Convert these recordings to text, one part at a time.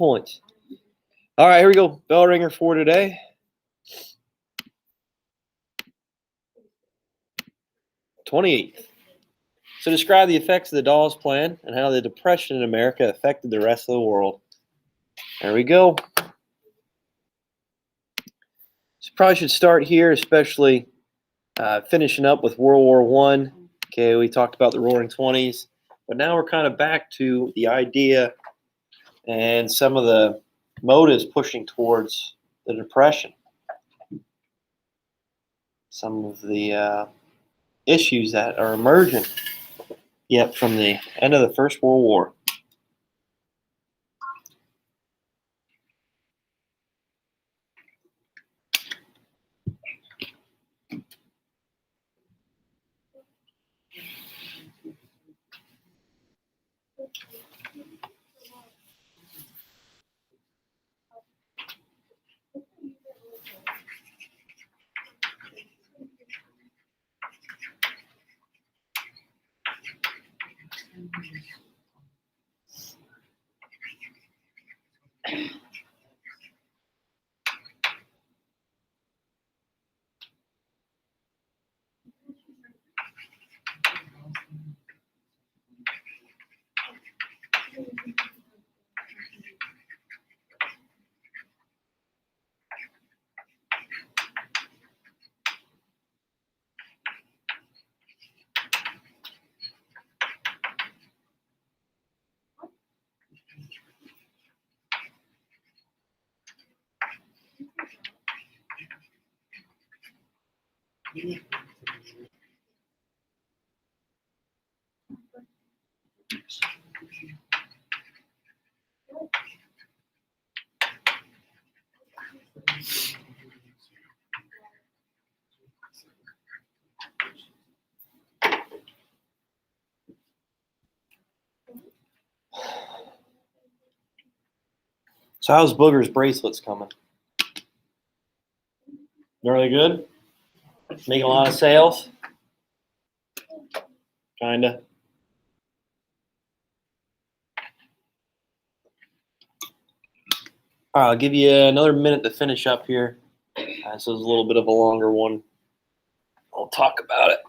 points. All right, here we go. Bellringer for today. '28th. So describe the effects of the Dawes Plan and how the Depression in America affected the rest of the world. There we go. So probably should start here, especially finishing up with World War I. Okay, we talked about the Roaring '20s, but now we're kind of back to the idea and some of the motives pushing towards the Depression. Some of the issues that are emerging yet from the end of the First World War. So how's Booger's bracelets coming? They're really good? Making a lot of sales? Kinda. All right, I'll give you another minute to finish up here. This is a little bit of a longer one. I'll talk about it.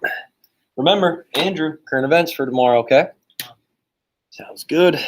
Remember, Andrew, current events for tomorrow, okay? Sounds good.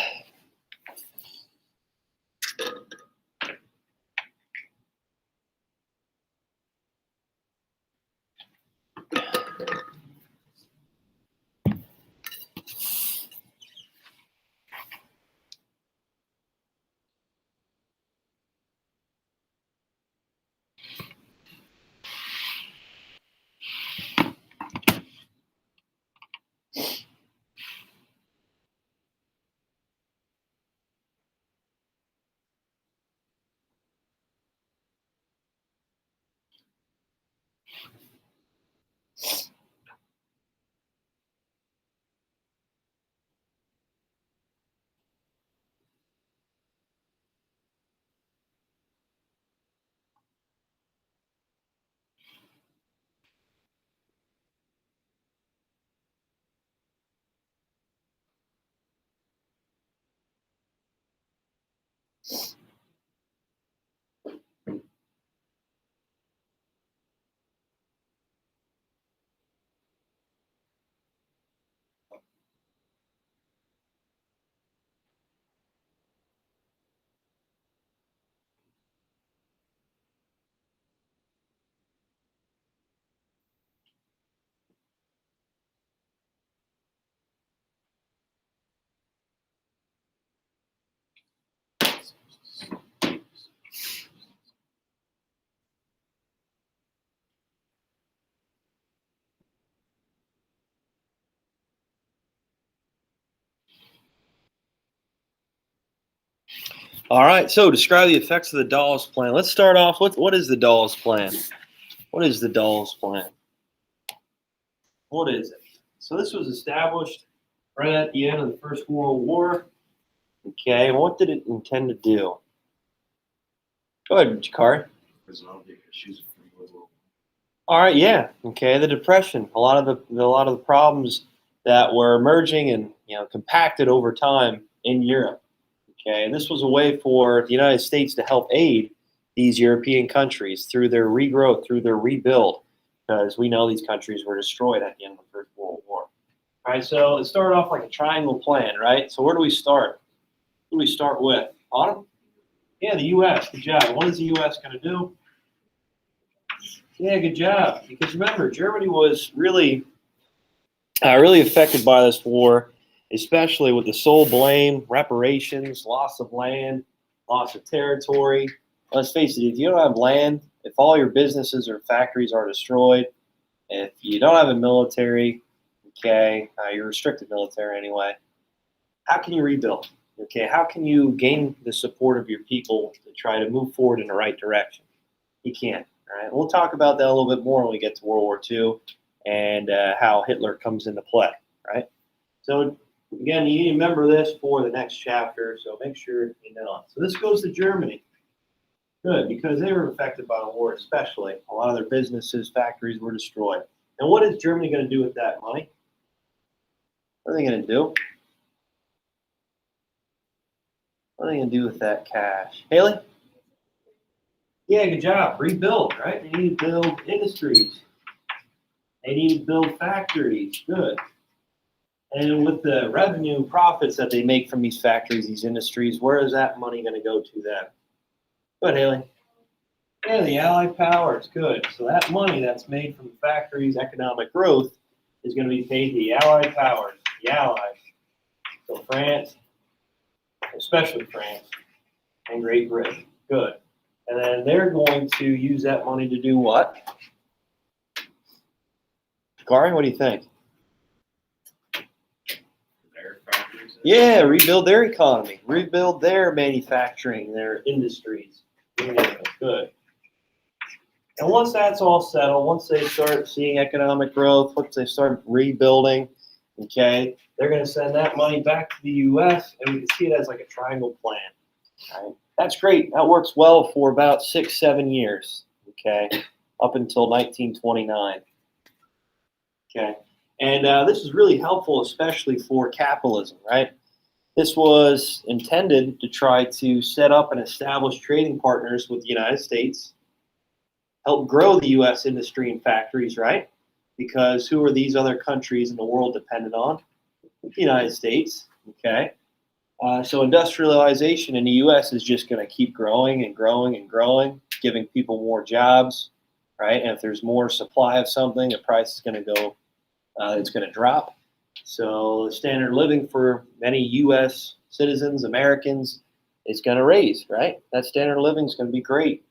All right, so describe the effects of the Dawes Plan. Let's start off with what is the Dawes Plan? What is the Dawes Plan? What is it? So this was established right at the end of the First World War. Okay, and what did it intend to do? Go ahead, Jakari. All right, yeah. Okay, the Depression. A lot of the problems that were emerging and compacted over time in Europe. Okay, and this was a way for the United States to help aid these European countries through their regrowth, through their rebuild, because we know these countries were destroyed at the end of the First World War. All right, so it started off like a triangle plan, right? So where do we start? Who do we start with? Autumn? Yeah, the U.S. Good job. What is the U.S. going to do? Yeah, good job. Because remember, Germany was really affected by this war, especially with the sole blame, reparations, loss of land, loss of territory. Let's face it, if you don't have land, if all your businesses or factories are destroyed, if you don't have a military, okay, you're restricted military anyway, how can you rebuild? Okay, how can you gain the support of your people to try to move forward in the right direction? You can't. All right, we'll talk about that a little bit more when we get to World War II and how Hitler comes into play. Right. So again, you need to remember this for the next chapter. So make sure you know. So this goes to Germany. Good, because they were affected by the war, especially. A lot of their businesses, factories were destroyed. And what is Germany going to do with that money? What are they going to do? What are they going to do with that cash? Haley? Yeah, good job. Rebuild, right? They need to build industries. They need to build factories. Good. And with the revenue profits that they make from these factories, these industries, where is that money going to go to them? Good, Haley. Yeah, the Allied powers. Good. So that money that's made from factories, economic growth, is going to be paid to the Allied powers, the Allies. So France, especially France, and Great Britain. Good. And then they're going to use that money to do what? Kari, what do you think? Yeah, rebuild their economy, rebuild their manufacturing, their industries. Yeah, good. And once that's all settled, once they start seeing economic growth, once they start rebuilding, okay, they're going to send that money back to the U.S., and we can see it as like a triangle plan. Right? That's great. That works well for about 6-7 years, okay, up until 1929. Okay, and this is really helpful, especially for capitalism, right? This was intended to try to set up and establish trading partners with the United States, help grow the U.S. industry and factories, right? Because who are these other countries in the world dependent on? The United States, okay? So industrialization in the U.S. is just going to keep growing and growing and growing, giving people more jobs, right? And if there's more supply of something, the price is going to go, it's going to drop. So the standard of living for many U.S. citizens, Americans, is going to raise, right? That standard of living is going to be great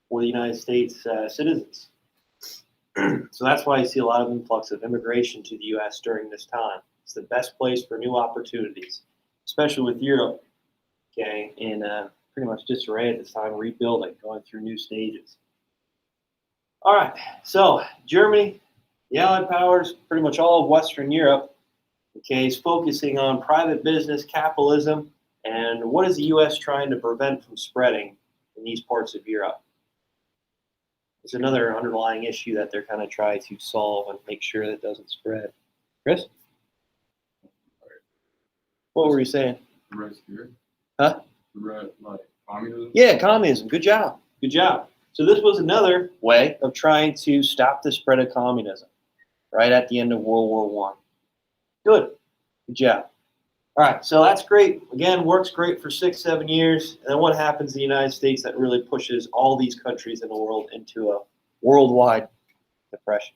for the United States citizens. So that's why you see a lot of influx of immigration to the U.S. during this time. It's the best place for new opportunities, especially with Europe, okay, in pretty much disarray at this time, rebuilding, going through new stages. All right, so Germany, the Allied powers, pretty much all of Western Europe, okay, is focusing on private business, capitalism, and what is the U.S. trying to prevent from spreading in these parts of Europe? It's another underlying issue that they're kind of trying to solve and make sure that it doesn't spread. Chris? What were you saying? The red spirit? Huh? The red, like, communism? Yeah, communism. Good job. Good job. So this was another way of trying to stop the spread of communism right at the end of World War I. Good. Good job. All right, so that's great. Again, works great for 6-7 years. And then what happens in the United States that really pushes all these countries in the world into a worldwide depression?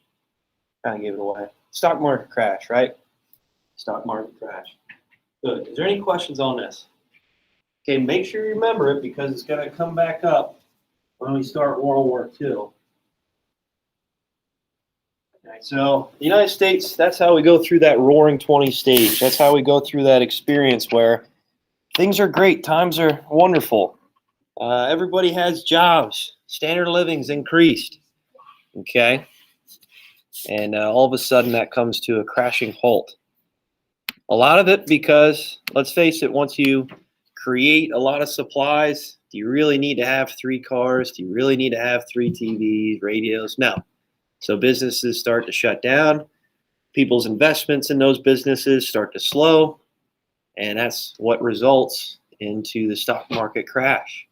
Kind of gave it away. Stock market crash, right? Stock market crash. Good. Is there any questions on this? Okay, make sure you remember it because it's going to come back up when we start World War II. Okay, so the United States, that's how we go through that roaring 20 stage. That's how we go through that experience where things are great, times are wonderful. Everybody has jobs, standard of living's increased, okay? And all of a sudden that comes to a crashing halt. A lot of it because, let's face it, once you create a lot of supplies, do you really need to have 3 cars? Do you really need to have 3 TVs, radios? No. So businesses start to shut down. People's investments in those businesses start to slow. And that's what results into the stock market crash,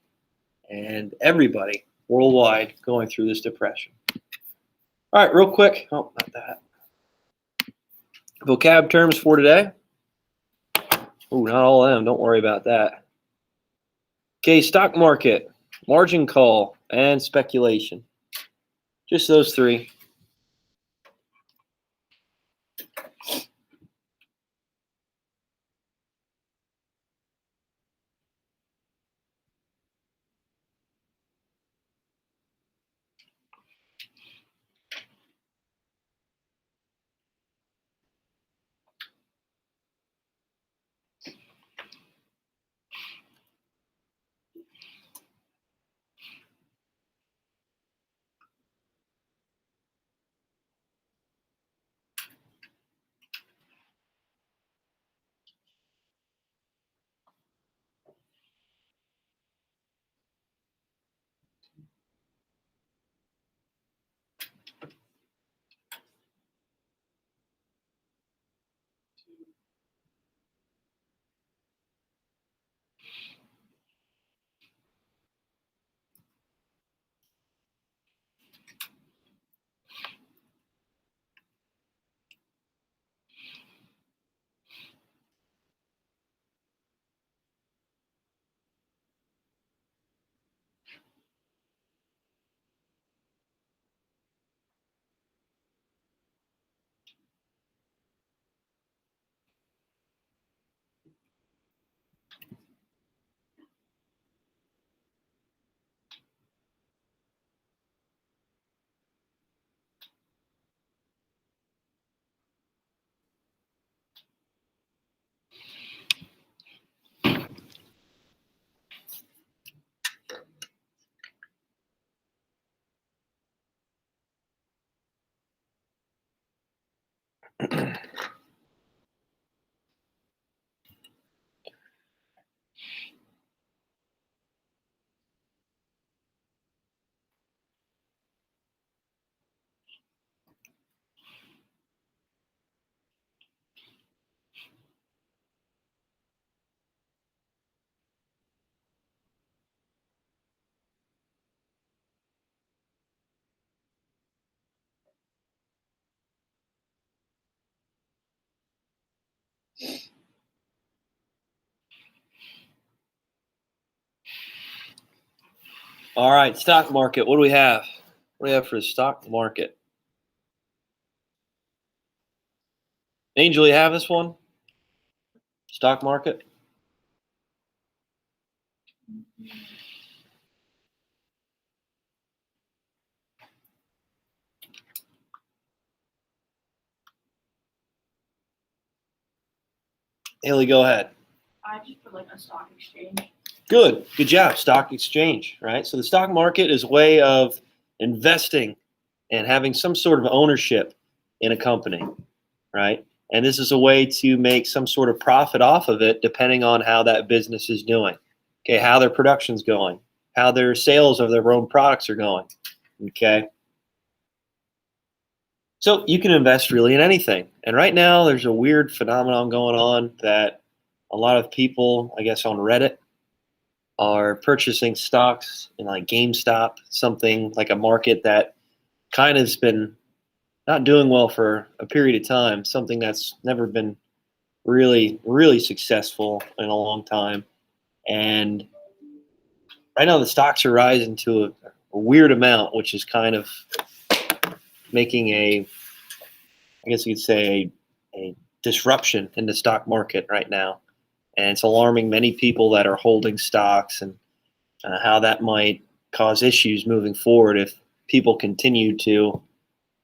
and everybody worldwide going through this depression. All right, real quick. Oh, not that. Vocab terms for today. Oh, not all of them. Don't worry about that. Okay, stock market, margin call, and speculation. Just those three. All right, stock market. What do we have? What do we have for the stock market? Angel, you have this one? Stock market? Haley, go ahead. I just put like a stock exchange. Good job. Stock exchange, right? So the stock market is a way of investing and having some sort of ownership in a company, right? And this is a way to make some sort of profit off of it depending on how that business is doing. Okay, how their production's going, how their sales of their own products are going. Okay. So you can invest really in anything. And right now there's a weird phenomenon going on that a lot of people, I guess on Reddit, are purchasing stocks in like GameStop, something like a market that kind of has been not doing well for a period of time, something that's never been really successful in a long time. And right now the stocks are rising to a weird amount, which is kind of making I guess you could say, a disruption in the stock market right now. And it's alarming many people that are holding stocks, and how that might cause issues moving forward if people continue to,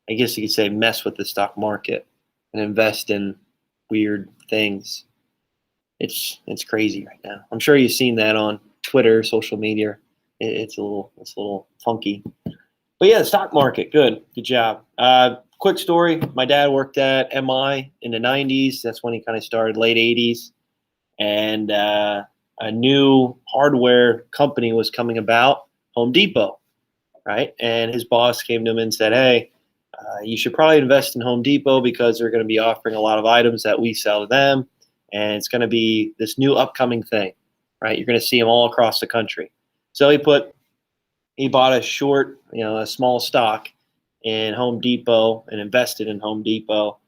I guess you could say, mess with the stock market and invest in weird things. It's crazy right now. I'm sure you've seen that on Twitter, social media. It's a little funky. But yeah, the stock market, good job. Quick story: my dad worked at MI in the '90s. That's when he kind of started, late '80s, and a new hardware company was coming about, Home Depot, right? And his boss came to him and said, "Hey, you should probably invest in Home Depot because they're going to be offering a lot of items that we sell to them, and it's going to be this new upcoming thing." right? You're going to see them all across the country. So he bought a short, a small stock in Home Depot and invested in Home Depot.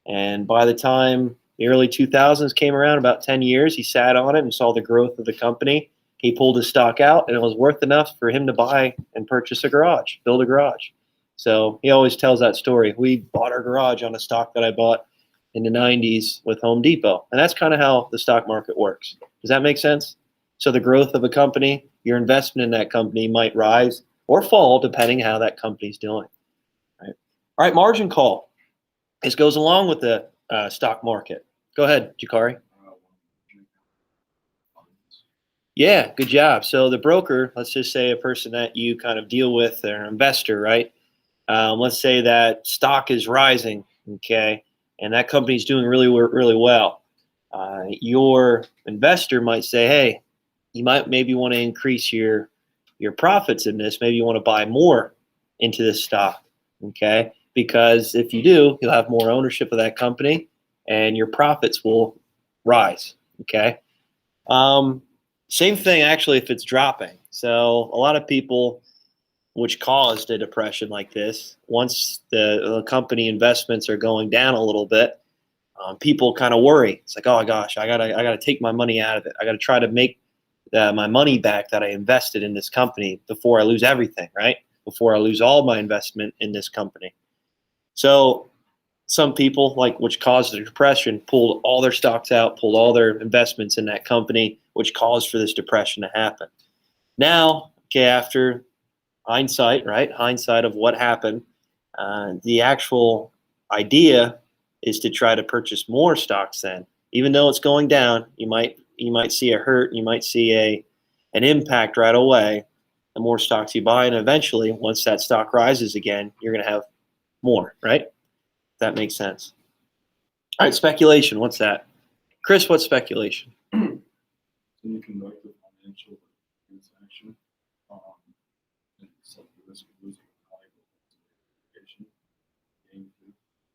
And by the time the early 2000s came around, about 10 years, he sat on it and saw the growth of the company. He pulled his stock out, and it was worth enough for him to buy and purchase a garage, build a garage. So he always tells that story. We bought our garage on a stock that I bought in the 90s with Home Depot. And that's kind of how the stock market works. Does that make sense? So the growth of a company, your investment in that company might rise or fall depending how that company's doing. Right? All right, margin call. This goes along with the stock market. Go ahead, Jakari. Yeah, good job. So the broker, let's just say a person that you kind of deal with, or an investor, right? Let's say that stock is rising, okay, and that company's doing really well. Your investor might say, hey, you might maybe want to increase your profits in this. Maybe you want to buy more into this stock, okay? Because if you do, you'll have more ownership of that company, and your profits will rise, okay? Same thing, actually, if it's dropping. So a lot of people, which caused a depression like this, once the company investments are going down a little bit, people kind of worry. It's like, oh gosh, I gotta take my money out of it. I gotta try to make my money back that I invested in this company before I lose everything, right? Before I lose all my investment in this company. So some people, which caused the depression, pulled all their stocks out, pulled all their investments in that company, which caused for this depression to happen. Now, okay, after hindsight, right? Hindsight of what happened, the actual idea is to try to purchase more stocks then. Even though it's going down, you might see a hurt, you might see an impact right away. The more stocks you buy, and eventually, once that stock rises again, you're going to have more, right? That makes sense. All right, speculation. What's that? Chris, what's speculation? So you conduct a financial transaction and accept the risk of losing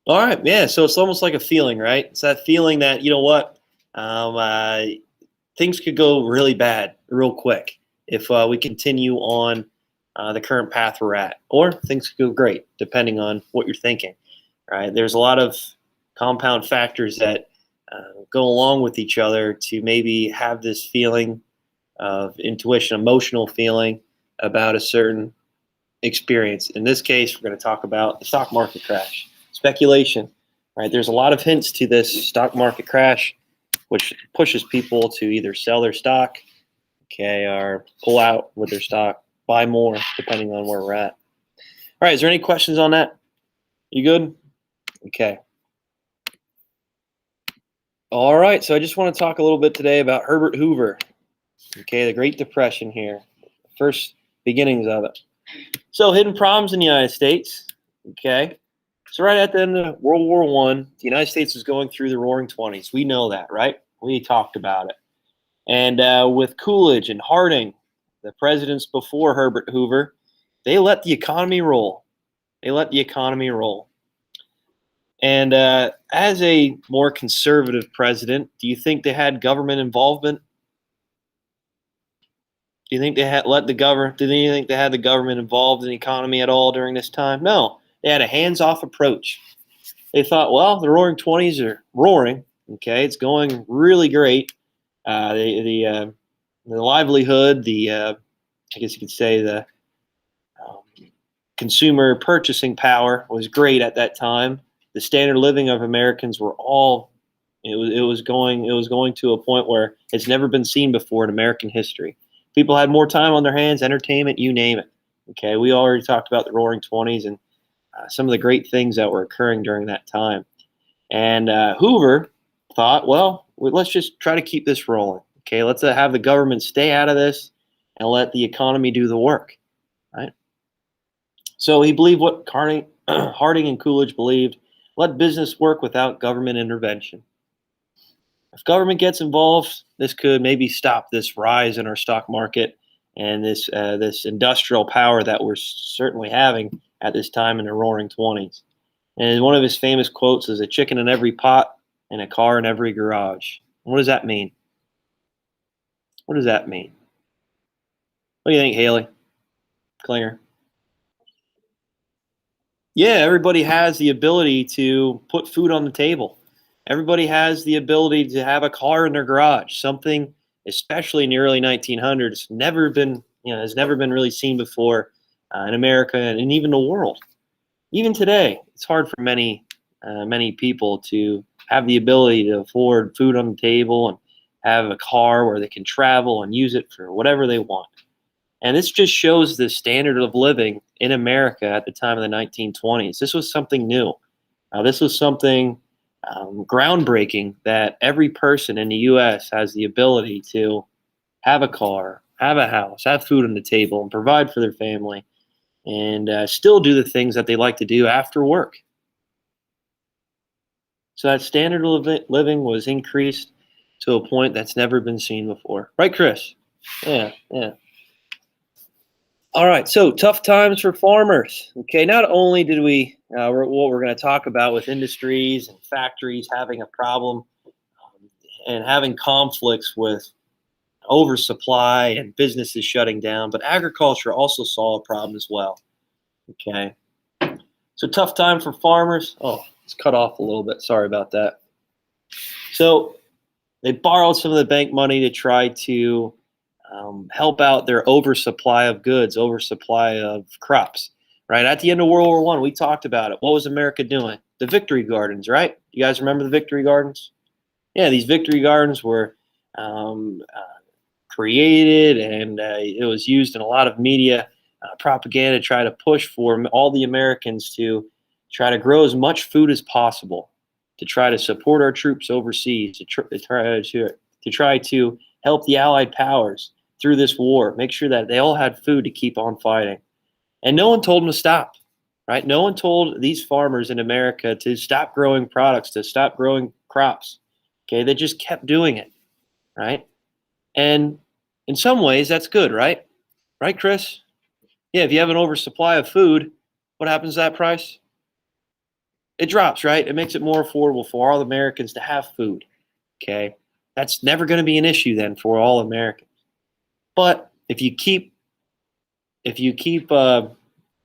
All right, yeah. So it's almost like a feeling, right? It's that feeling that, you know what, things could go really bad real quick if we continue on the current path we're at, or things could go great depending on what you're thinking. Right? There's a lot of compound factors that go along with each other to maybe have this feeling of intuition, emotional feeling about a certain experience. In this case, we're going to talk about the stock market crash. Speculation, right? There's a lot of hints to this stock market crash, which pushes people to either sell their stock, okay, or pull out with their stock, buy more, depending on where we're at. All right, is there any questions on that? You good? Okay. All right, so I just want to talk a little bit today about Herbert Hoover, okay, the Great Depression here, first beginnings of it. So hidden problems in the United States, okay. So right at the end of World War I, the United States was going through the Roaring '20s. We know that, right? We talked about it. And with Coolidge and Harding, the presidents before Herbert Hoover, they let the economy roll. They let the economy roll. And as a more conservative president, do you think they had government involvement? Do you think they had let the government? Do you think they had the government involved in the economy at all during this time? No, they had a hands-off approach. They thought, well, the Roaring '20s are roaring. Okay, it's going really great. The livelihood, I guess you could say the consumer purchasing power was great at that time. The standard of living of Americans were all it was going to a point where it's never been seen before in American history. People had more time on their hands, entertainment, you name it. Okay, we already talked about the Roaring '20s and some of the great things that were occurring during that time. And Hoover thought, well, let's just try to keep this rolling. Okay, let's have the government stay out of this and let the economy do the work. Right. So he believed what Harding and Coolidge believed: let business work without government intervention. If government gets involved, this could maybe stop this rise in our stock market and this industrial power that we're certainly having at this time in the Roaring '20s. And one of his famous quotes is, "A chicken in every pot and a car in every garage." What does that mean? What does that mean? What do you think, Haley? Klinger? Yeah, everybody has the ability to put food on the table. Everybody has the ability to have a car in their garage. Something, especially in the early 1900s, has never been really seen before in America and even the world. Even today, it's hard for many people to have the ability to afford food on the table and have a car where they can travel and use it for whatever they want. And this just shows the standard of living in America at the time of the 1920s. This was something new. This was something groundbreaking that every person in the U.S. has the ability to have a car, have a house, have food on the table, and provide for their family, and still do the things that they like to do after work. So that standard of living was increased to a point that's never been seen before. Right, Chris? Yeah, yeah. All right, so tough times for farmers. Okay, not only did what we're going to talk about with industries and factories having a problem and having conflicts with oversupply and businesses shutting down, but agriculture also saw a problem as well. Okay, so tough time for farmers. Oh, it's cut off a little bit. Sorry about that. So they borrowed some of the bank money to try to help out their oversupply of goods, oversupply of crops. Right at the end of World War I, we talked about it. What was America doing? The Victory Gardens, right? You guys remember the Victory Gardens? Yeah, these Victory Gardens were created, and it was used in a lot of media propaganda to try to push for all the Americans to try to grow as much food as possible, to try to support our troops overseas, to try to help the Allied powers through this war, make sure that they all had food to keep on fighting. And no one told them to stop, right? No one told these farmers in America to stop growing products, to stop growing crops. Okay, they just kept doing it, right? And in some ways, that's good, right? Right, Chris? Yeah, if you have an oversupply of food, what happens to that price? It drops, right? It makes it more affordable for all Americans to have food. Okay, that's never going to be an issue then for all Americans. But if you keep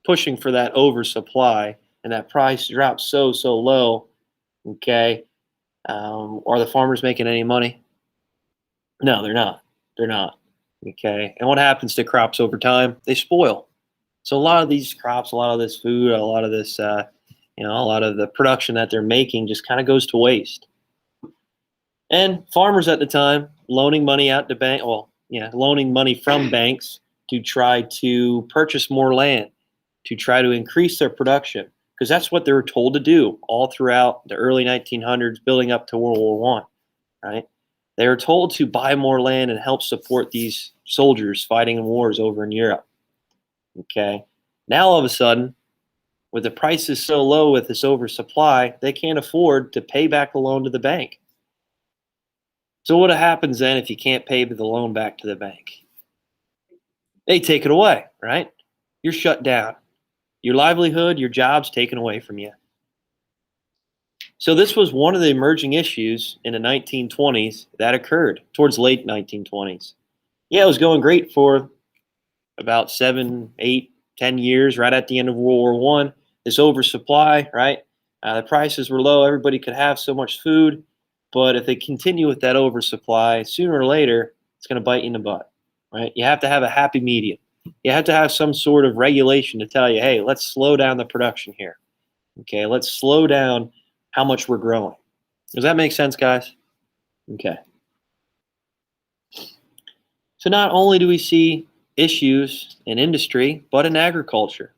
pushing for that oversupply and that price drops so low, okay, are the farmers making any money? No, they're not. They're not. Okay, and what happens to crops over time? They spoil. So a lot of these crops, a lot of this food, a lot of this, a lot of the production that they're making just kind of goes to waste. And farmers at the time loaning money out to loaning money from banks to try to purchase more land, to try to increase their production, because that's what they were told to do all throughout the early 1900s, building up to World War I, right? They were told to buy more land and help support these soldiers fighting in wars over in Europe. Okay. Now all of a sudden, with the prices so low with this oversupply, they can't afford to pay back the loan to the bank. So what happens then if you can't pay the loan back to the bank? They take it away, right? You're shut down. Your livelihood, your job's taken away from you. So this was one of the emerging issues in the 1920s that occurred towards late 1920s. Yeah, it was going great for about 7, 8, 10 years, right at the end of World War I. This oversupply, right? The prices were low. Everybody could have so much food. But if they continue with that oversupply, sooner or later, it's going to bite you in the butt, right? You have to have a happy medium. You have to have some sort of regulation to tell you, hey, let's slow down the production here. Okay, let's slow down how much we're growing. Does that make sense, guys? Okay. So not only do we see issues in industry, but in agriculture.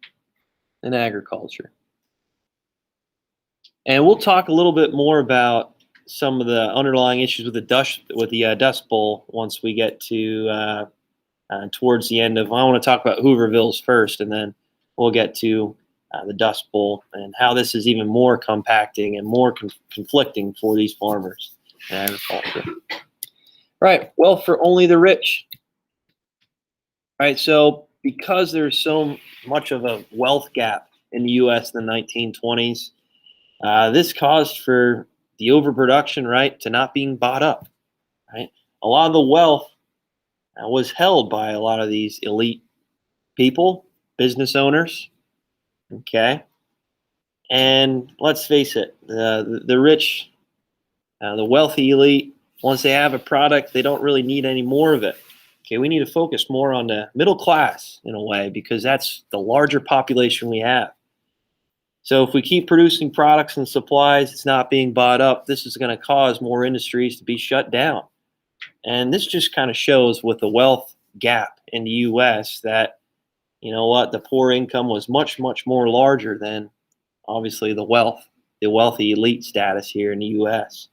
And we'll talk a little bit more about some of the underlying issues with the Dust Bowl once we get to towards the end of. I want to talk about Hoovervilles first, and then we'll get to the Dust Bowl and how this is even more compacting and more conflicting for these farmers in agriculture. Right. Wealth for only the rich. Right. So because there's so much of a wealth gap in the U.S. in the 1920s, this caused for the overproduction, right, to not being bought up. Right. A lot of the wealth was held by a lot of these elite people, business owners. Okay. And let's face it, the rich, the wealthy elite, once they have a product, they don't really need any more of it. Okay, we need to focus more on the middle class in a way because that's the larger population we have. So if we keep producing products and supplies, it's not being bought up, this is going to cause more industries to be shut down. And this just kind of shows with the wealth gap in the US that, you know what, the poor income was much, much more larger than obviously the wealthy elite status here in the US.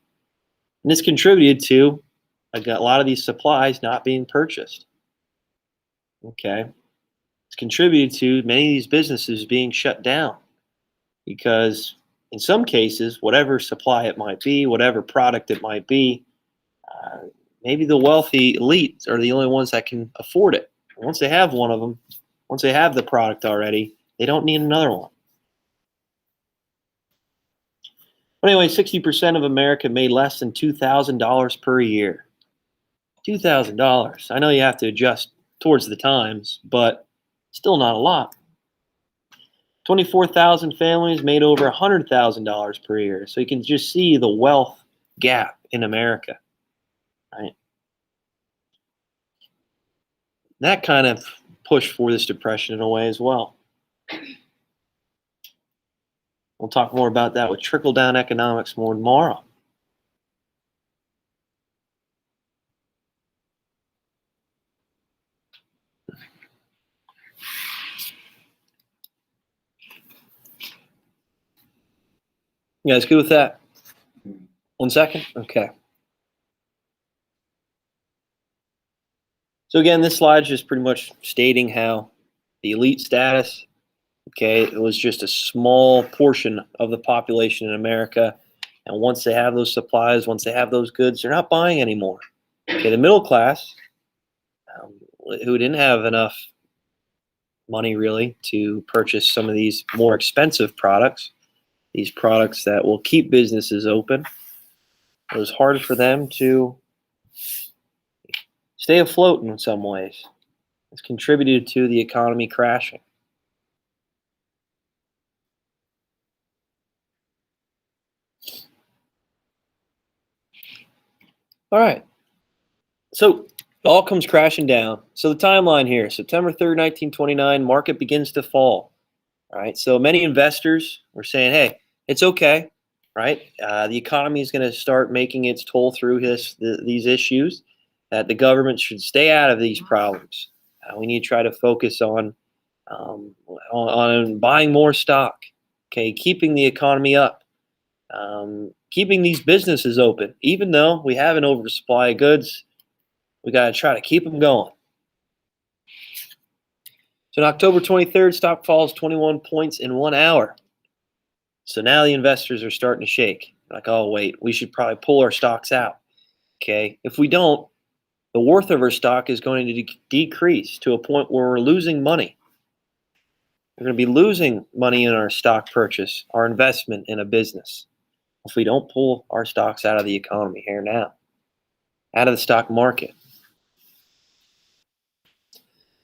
And this contributed to a lot of these supplies not being purchased. Okay. It's contributed to many of these businesses being shut down because in some cases, whatever supply it might be, whatever product it might be, maybe the wealthy elites are the only ones that can afford it. Once they have one of them, once they have the product already, they don't need another one. But anyway, 60% of America made less than $2,000 per year. $2,000. I know you have to adjust towards the times, but still not a lot. 24,000 families made over $100,000 per year. So you can just see the wealth gap in America, right? That kind of pushed for this depression in a way as well. We'll talk more about that with trickle-down economics more tomorrow. You guys good with that? 1 second? Okay. So again, this slide is just pretty much stating how the elite status, okay, it was just a small portion of the population in America. And once they have those supplies, once they have those goods, they're not buying anymore. Okay, the middle class, who didn't have enough money really to purchase some of these more expensive products, these products that will keep businesses open, it was hard for them to stay afloat in some ways. It's contributed to the economy crashing. All right. So it all comes crashing down. So the timeline here, September 3rd, 1929, market begins to fall. All right. So many investors were saying, hey, it's okay. Right. The economy is going to start making its toll through these issues, that the government should stay out of these problems. We need to try to focus on buying more stock. Okay. Keeping the economy up. Keeping these businesses open. Even though we have an oversupply of goods, we got to try to keep them going. So on October 23rd, stock falls 21 points in 1 hour. So now the investors are starting to shake. Like, oh, wait, we should probably pull our stocks out. Okay, if we don't, the worth of our stock is going to decrease to a point where we're losing money. We're going to be losing money in our stock purchase, our investment in a business, if we don't pull our stocks out of the economy here now, out of the stock market.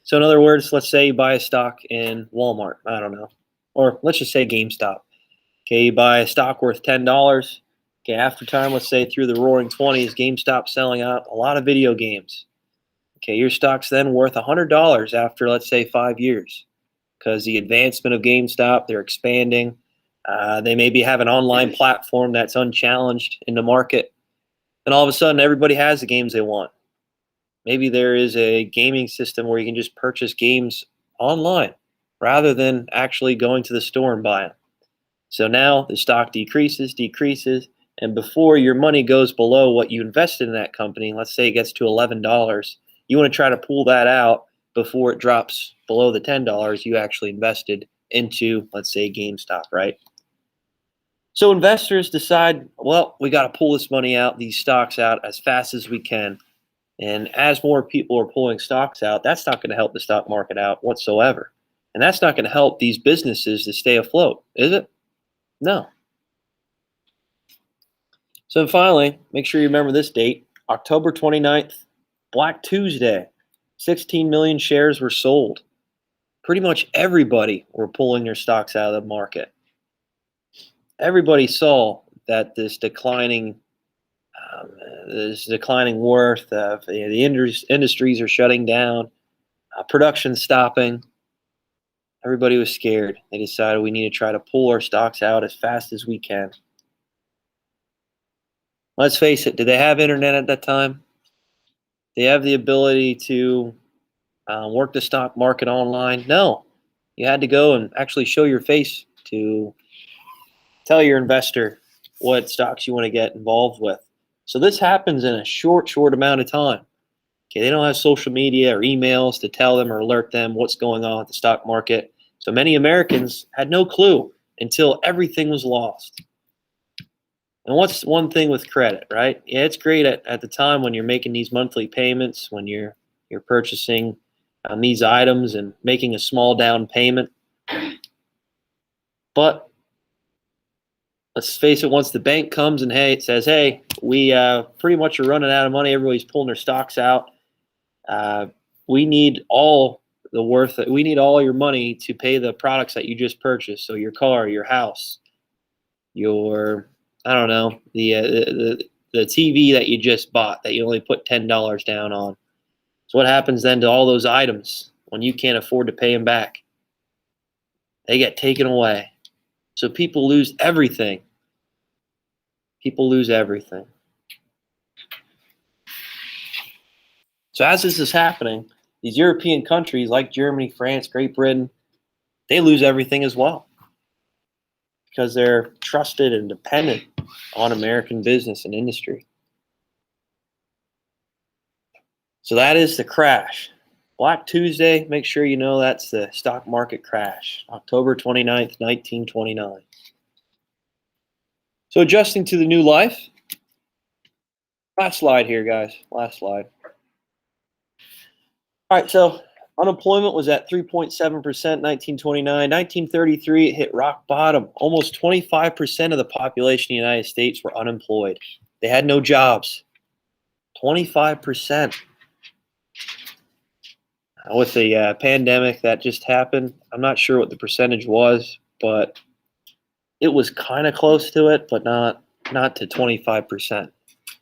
So in other words, let's say you buy a stock in Walmart, I don't know, or let's just say GameStop. Okay, you buy a stock worth $10. Okay, after time, let's say through the roaring 20s, GameStop selling out a lot of video games. Okay, your stock's then worth $100 after, let's say, 5 years, because the advancement of GameStop, they're expanding. They maybe have an online platform that's unchallenged in the market, and all of a sudden, everybody has the games they want. Maybe there is a gaming system where you can just purchase games online rather than actually going to the store and buying them. So now the stock decreases, and before your money goes below what you invested in that company, let's say it gets to $11, you want to try to pull that out before it drops below the $10 you actually invested into, let's say, GameStop, right? So investors decide, well, we got to pull this money out, these stocks out as fast as we can. And as more people are pulling stocks out, that's not going to help the stock market out whatsoever. And that's not going to help these businesses to stay afloat, is it? No. So finally, make sure you remember this date, October 29th, Black Tuesday. 16 million shares were sold. Pretty much everybody were pulling their stocks out of the market. Everybody saw that this declining worth of the industries are shutting down, production stopping. Everybody was scared. They decided we need to try to pull our stocks out as fast as we can. Let's face it, did they have internet at that time? They have the ability to work the stock market online? No. You had to go and actually show your face to tell your investor what stocks you want to get involved with. So this happens in a short amount of time. Okay, they don't have social media or emails to tell them or alert them what's going on with the stock market. So many Americans had no clue until everything was lost. And what's one thing with credit, right? Yeah, it's great at the time when you're making these monthly payments, when you're purchasing these items and making a small down payment. But let's face it, once the bank comes and says, hey, we pretty much are running out of money. Everybody's pulling their stocks out. We need all your money to pay the products that you just purchased. So your car, your house, your, I don't know, the TV that you just bought that you only put $10 down on. So what happens then to all those items when you can't afford to pay them back? They get taken away. So people lose everything. People lose everything. So as this is happening, these European countries like Germany, France, Great Britain, they lose everything as well because they're trusted and dependent on American business and industry. So that is the crash. Black Tuesday, make sure you know that's the stock market crash, October 29th, 1929. So adjusting to the new life. Last slide here, guys. Last slide. All right, so unemployment was at 3.7% in 1929. 1933, it hit rock bottom. Almost 25% of the population in the United States were unemployed. They had no jobs. 25%. With the pandemic that just happened, I'm not sure what the percentage was, but it was kind of close to it, but not to 25%.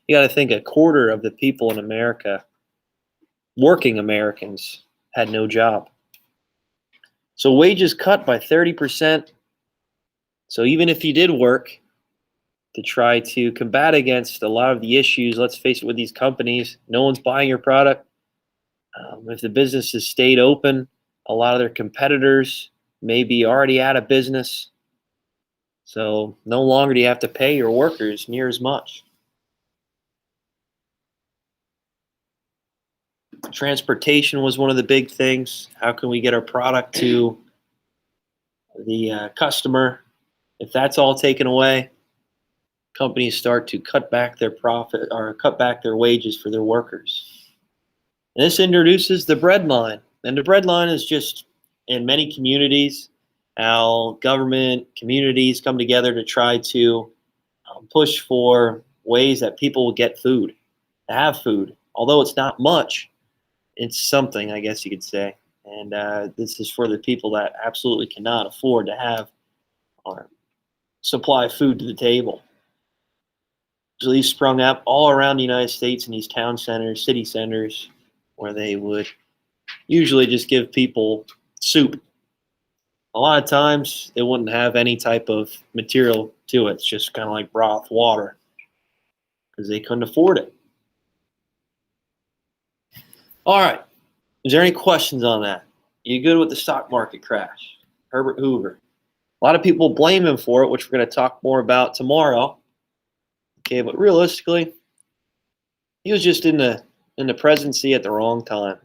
You got to think a quarter of the people in America, working Americans, had no job. So wages cut by 30%. So even if you did work to try to combat against a lot of the issues, let's face it, with these companies, no one's buying your product. If the businesses stayed open, a lot of their competitors may be already out of business. So no longer do you have to pay your workers near as much. Transportation was one of the big things. How can we get our product to the customer? If that's all taken away, companies start to cut back their profit or cut back their wages for their workers. And this introduces the Breadline. And the Breadline is just, in many communities, how government, communities come together to try to push for ways that people will get food, to have food. Although it's not much, it's something, I guess you could say. And this is for the people that absolutely cannot afford to have or supply food to the table. So these sprung up all around the United States in these town centers, city centers, where they would usually just give people soup. A lot of times they wouldn't have any type of material to it. It's just kind of like broth, water, because they couldn't afford it. All right. Is there any questions on that? You good with the stock market crash? Herbert Hoover. A lot of people blame him for it, which we're going to talk more about tomorrow. Okay, but realistically, he was just in the presidency at the wrong time.